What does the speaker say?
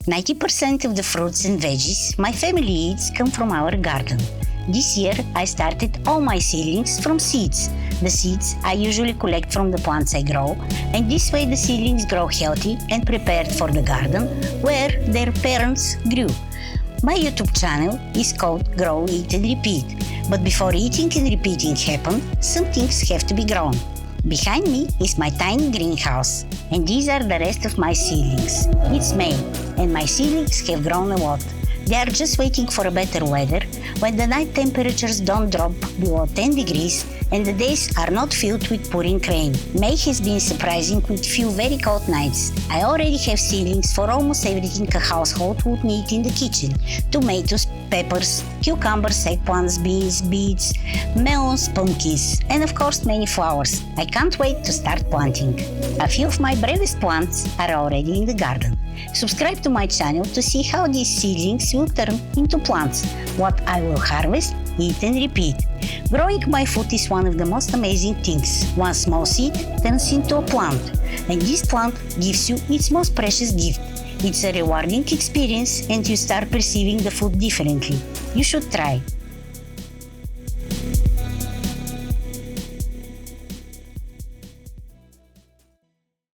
90% of the fruits and veggies my family eats come from our garden. This year, I started all my seedlings from seeds. The seeds I usually collect from the plants I grow, and this way the seedlings grow healthy and prepared for the garden where their parents grew. My YouTube channel is called Grow, Eat and Repeat, but before eating and repeating happen, some things have to be grown. Behind me is my tiny greenhouse, and these are the rest of my seedlings. It's May, and my seedlings have grown a lot. They are just waiting for a better weather, when the night temperatures don't drop below 10 degrees and the days are not filled with pouring rain. May has been surprising with few very cold nights. I already have seedlings for almost everything a household would need in the kitchen. Tomatoes, peppers, cucumbers, eggplants, beans, beets, melons, pumpkins, and of course many flowers. I can't wait to start planting. A few of my bravest plants are already in the garden. Subscribe to my channel to see how these seedlings will turn into plants, what I will harvest, eat and repeat. Growing my food is one of the most amazing things. One small seed turns into a plant, and this plant gives you its most precious gift. It's a rewarding experience and you start perceiving the food differently. You should try.